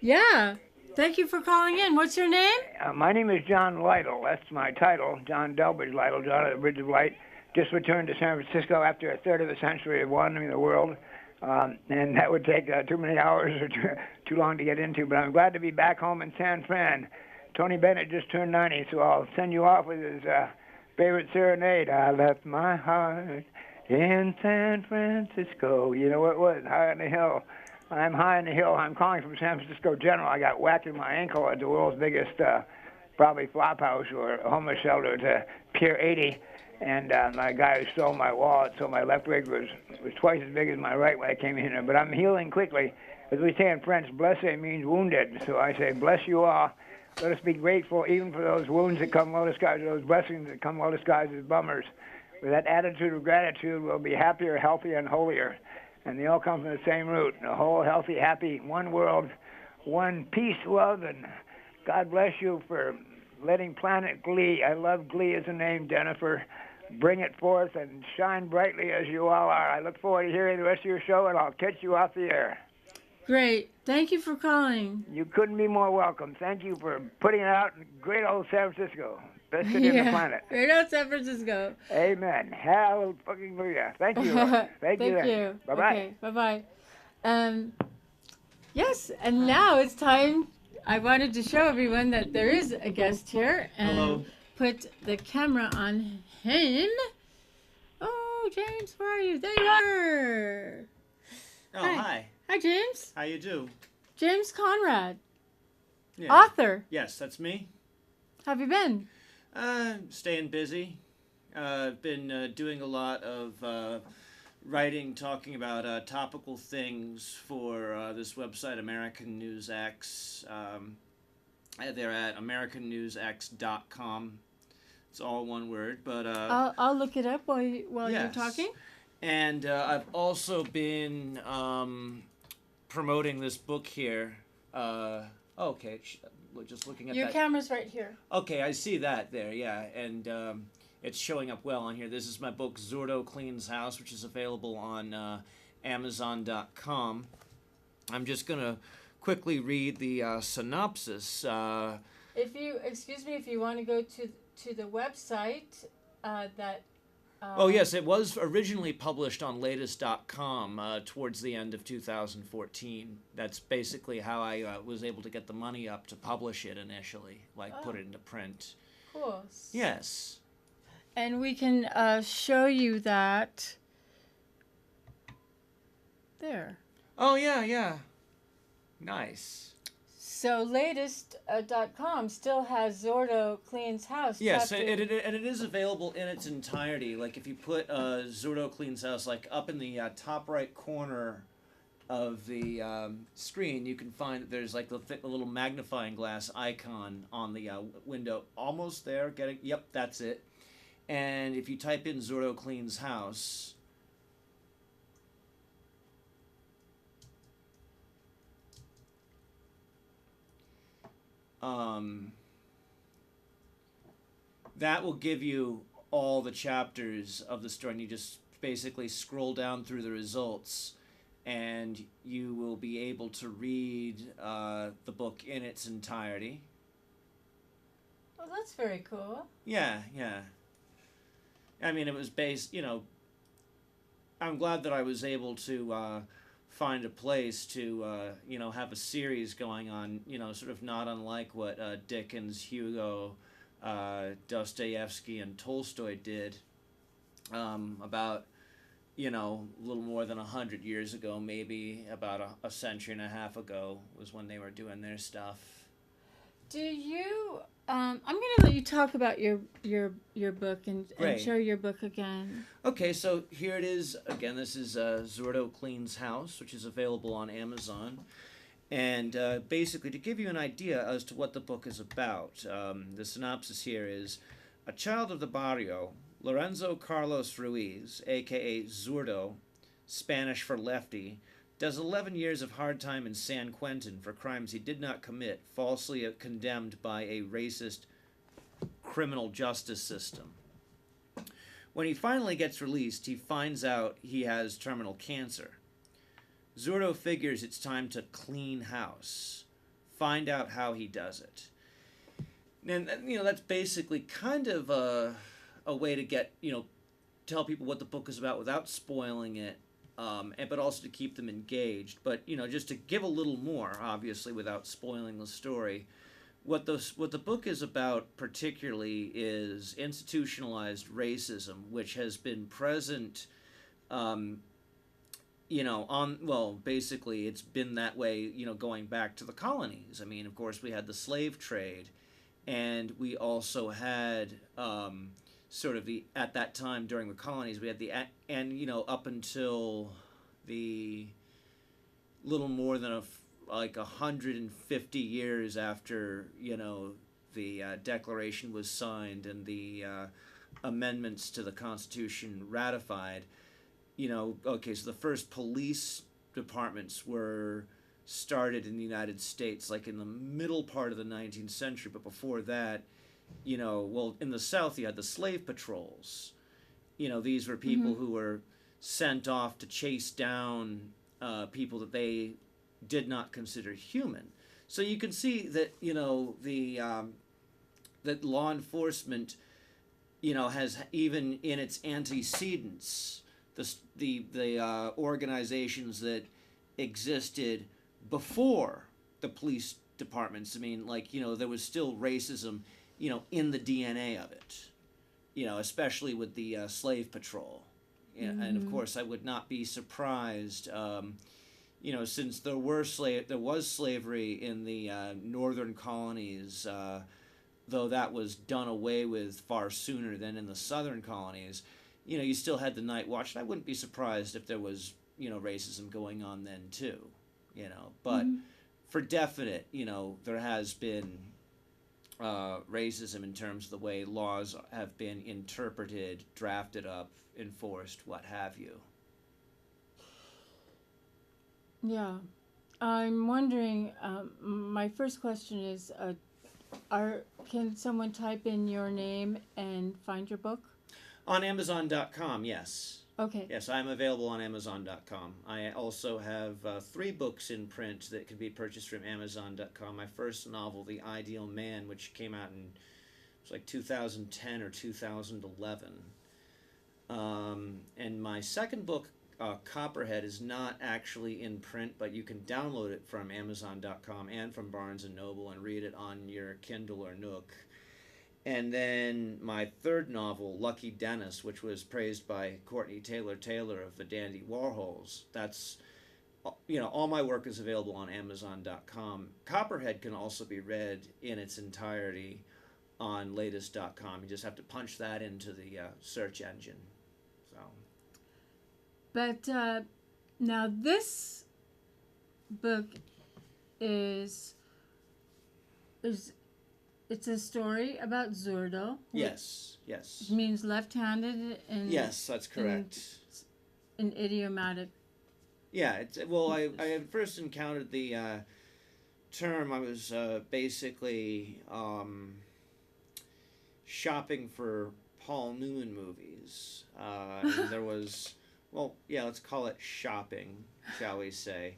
Yeah. Thank you for calling in. What's your name? My name is John Lytle. That's my title, John Delbridge Lytle, John of the Bridge of Light. Just returned to San Francisco after a third of a century of wandering the world. And that would take too many hours or too long to get into. But I'm glad to be back home in San Fran. Tony Bennett just turned 90, so I'll send you off with his favorite serenade. I left my heart in San Francisco. You know what it was? High on the hill. I'm high on the hill. I'm calling from San Francisco General. I got whacked in my ankle at the world's biggest, probably flop house or homeless shelter to Pier 80. And my guy who stole my wallet, so my left leg was twice as big as my right when I came in here. But I'm healing quickly. As we say in French, blessé means wounded. So I say, bless you all. Let us be grateful even for those wounds that come well disguised, those blessings that come well disguised as bummers. With that attitude of gratitude, we'll be happier, healthier, and holier. And they all come from the same root. A whole, healthy, happy, one world, one peace, love, and God bless you for letting Planet Glee. I love Glee as a name, Jennifer. Bring it forth and shine brightly as you all are. I look forward to hearing the rest of your show, and I'll catch you off the air. Great. Thank you for calling. You couldn't be more welcome. Thank you for putting it out in great old San Francisco. Best city on the planet. Great old San Francisco. Amen. Hallelujah. Thank you. Thank you. Bye-bye. Okay, bye-bye. Yes, and now it's time. I wanted to show everyone that there is a guest here and Hello. put the camera on him. Oh, James, where are you? There you are. Oh, Hi. hi. Hi, James. How you do? James Conrad, Yeah. author. Yes, that's me. How have you been? Staying busy. I've been doing a lot of writing, talking about topical things for this website, American News X. They're at AmericanNewsX.com. It's all one word, but I'll look it up while you're yes. talking. And I've also been promoting this book here. Okay, we're just looking at Your that. camera's right here. Okay, I see that there, yeah, and it's showing up well on here. This is my book, Zordo Cleans House, which is available on Amazon.com. I'm just going to quickly read the synopsis. Excuse me, if you want to go to the website, that. Oh, yes, it was originally published on latest.com towards the end of 2014. That's basically how I was able to get the money up to publish it initially, put it into print. Cool. Yes. And we can show you that there. Oh, yeah. Nice. So latest.com still has Zordo Cleans House. Yes, and it is available in its entirety. Like if you put Zordo Cleans House up in the top right corner of the screen, you can find that there's like a little magnifying glass icon on the window. Almost there. Yep, that's it. And if you type in Zordo Cleans House, that will give you all the chapters of the story, and you just basically scroll down through the results, and you will be able to read the book in its entirety. Oh, that's very cool. Yeah. I mean, it was based, I'm glad that I was able to find a place to, have a series going on, sort of not unlike what Dickens, Hugo, Dostoevsky, and Tolstoy did about, a little more than 100 years ago, maybe about a century and a half ago was when they were doing their stuff. Do you? I'm going to let you talk about your book and show your book again. Okay, so here it is again. This is Zordo Cleans House, which is available on Amazon. And basically, to give you an idea as to what the book is about, the synopsis here is: a child of the barrio, Lorenzo Carlos Ruiz, a.k.a. Zurdo, Spanish for lefty, does 11 years of hard time in San Quentin for crimes he did not commit, falsely condemned by a racist criminal justice system. When he finally gets released, he finds out he has terminal cancer. Zurdo figures it's time to clean house. find out how he does it. And that's basically kind of a way to get tell people what the book is about without spoiling it, but also to keep them engaged. But just to give a little more, obviously, without spoiling the story. What the book is about particularly is institutionalized racism, which has been present, basically it's been that way, going back to the colonies. I mean, of course, we had the slave trade, and we also had sort of at that time during the colonies, we had up until the little more than 150 years after the Declaration was signed and the amendments to the Constitution ratified. So the first police departments were started in the United States like in the middle part of the 19th century, but before that, in the South you had the slave patrols. These were people who were sent off to chase down people that they did not consider human. So you can see that that law enforcement has, even in its antecedents, the organizations that existed before the police departments. I mean, there was still racism in the DNA of it, especially with the slave patrol. And of course I would not be surprised since there was slavery in the northern colonies, though that was done away with far sooner than in the southern colonies. You still had the night watch, and I wouldn't be surprised if there was racism going on then too. But for definite, there has been racism in terms of the way laws have been interpreted, drafted up, enforced, what have you. Yeah. I'm wondering, my first question is, can someone type in your name and find your book? On Amazon.com, yes. Okay. Yes, I'm available on Amazon.com. I also have 3 books in print that can be purchased from Amazon.com. My first novel, The Ideal Man, which came out in 2010 or 2011. And my second book, Copperhead, is not actually in print, but you can download it from Amazon.com and from Barnes & Noble and read it on your Kindle or Nook. And then my third novel, Lucky Dennis, which was praised by Courtney Taylor of the Dandy Warhols. That's, all my work is available on Amazon.com. Copperhead can also be read in its entirety on latest.com. You just have to punch that into the search engine. So. But now this book is it's a story about Zurdo. Yes. It means left-handed. Yes, that's correct. In idiomatic. Yeah. I had first encountered the term. I was basically shopping for Paul Newman movies. And there was, let's call it shopping, shall we say.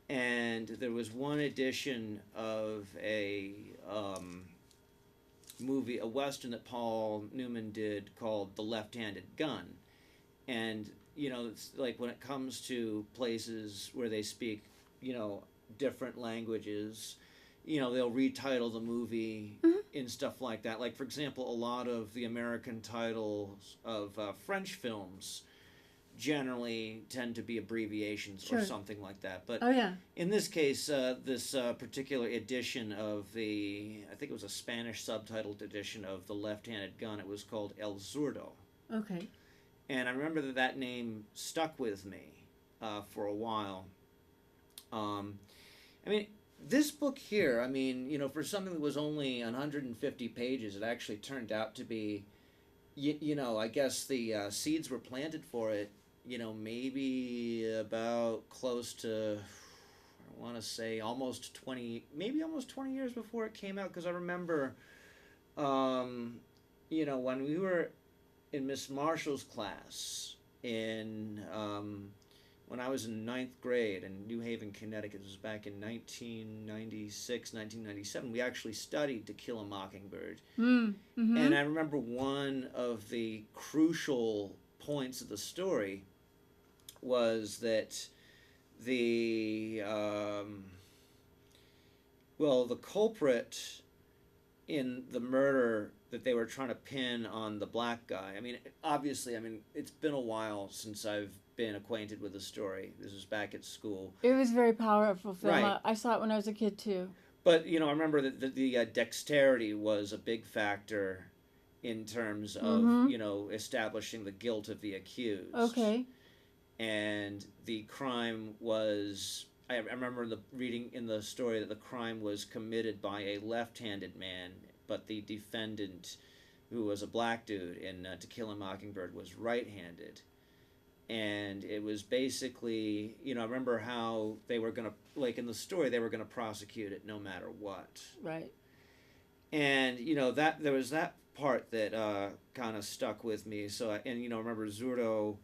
And there was one edition of a movie, a Western that Paul Newman did called The Left-Handed Gun. And, it's like when it comes to places where they speak, different languages, they'll retitle the movie and stuff like that. Like, for example, a lot of the American titles of French films generally tend to be abbreviations or something like that. But in this case, this particular edition of I think it was a Spanish subtitled edition of The Left-Handed Gun, it was called El Zurdo. Okay. And I remember that name stuck with me for a while. This book here, for something that was only 150 pages, it actually turned out to be, I guess the seeds were planted for it, maybe about close to, I want to say almost 20 years before it came out, because I remember, when we were in Miss Marshall's class in, when I was in ninth grade in New Haven, Connecticut. It was back in 1996, 1997. We actually studied To Kill a Mockingbird. Mm-hmm. And I remember one of the crucial points of the story was that the the culprit in the murder that they were trying to pin on the black guy. I mean, obviously, it's been a while since I've been acquainted with the story. This was back at school. It was a very powerful film. Right. I saw it when I was a kid too. But I remember that the dexterity was a big factor in terms of establishing the guilt of the accused. Okay. And the crime was. I remember reading in the story that the crime was committed by a left-handed man, but the defendant, who was a black dude in To Kill a Mockingbird, was right-handed. And it was basically, I remember how they were going to, like in the story, they were going to prosecute it no matter what. Right. And, that there was that part that kind of stuck with me. So, I remember Zurdo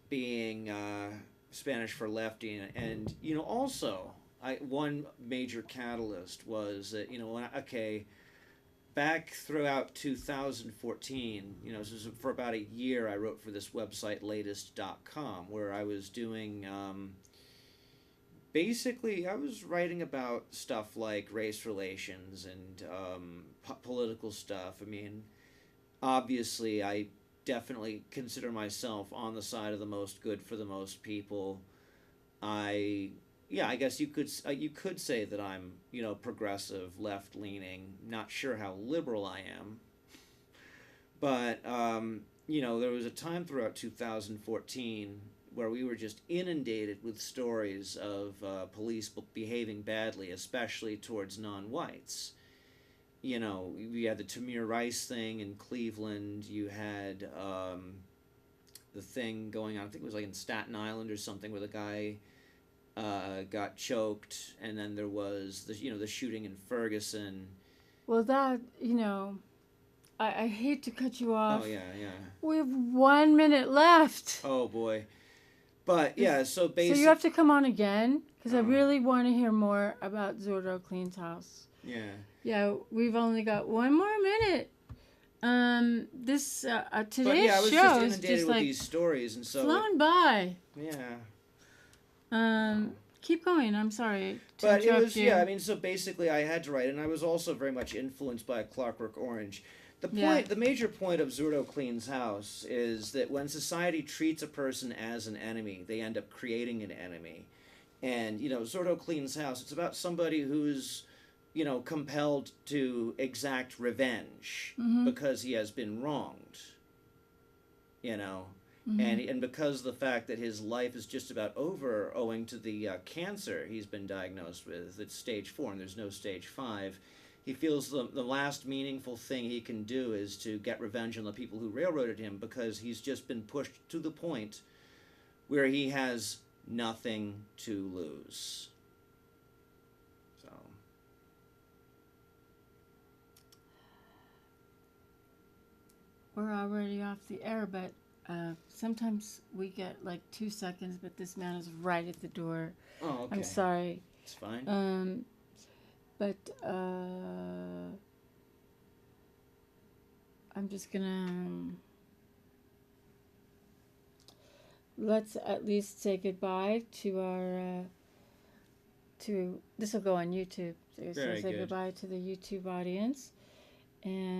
being Spanish for lefty. And also, one major catalyst was that, back throughout 2014, this was for about a year, I wrote for this website, latest.com, where I was doing, basically, I was writing about stuff like race relations and political stuff. I mean, obviously, I definitely consider myself on the side of the most good for the most people. I guess you could say that I'm, progressive, left-leaning. Not sure how liberal I am. But, there was a time throughout 2014 where we were just inundated with stories of police behaving badly, especially towards non-whites. You had the Tamir Rice thing in Cleveland. You had the thing going on, I think it was like in Staten Island or something, where the guy got choked, and then there was the shooting in Ferguson. Well, that I hate to cut you off. Oh yeah. We have 1 minute left. Oh boy, but yeah. So basically, so you have to come on again because I really want to hear more about Zurdo Clean's house. Yeah. Yeah, we've only got 1 more minute. This today's but yeah, I was show just is inundated just with like these stories, and so flown by. Yeah. Keep going. I'm sorry to But it interrupt was you. so basically I had to write, and I was also very much influenced by Clockwork Orange. The major point of Zurdo Clean's house is that when society treats a person as an enemy, they end up creating an enemy. And Zurdo Clean's house, it's about somebody who's compelled to exact revenge because he has been wronged. And because of the fact that his life is just about over owing to the cancer he's been diagnosed with, it's stage 4 and there's no stage 5, he feels the last meaningful thing he can do is to get revenge on the people who railroaded him, because he's just been pushed to the point where he has nothing to lose. So. We're already off the air, but sometimes we get like 2 seconds, but this man is right at the door. Oh, okay. I'm sorry. It's fine. But I'm just gonna let's at least say goodbye to our this will go on YouTube. So Very say good. goodbye to the YouTube audience, and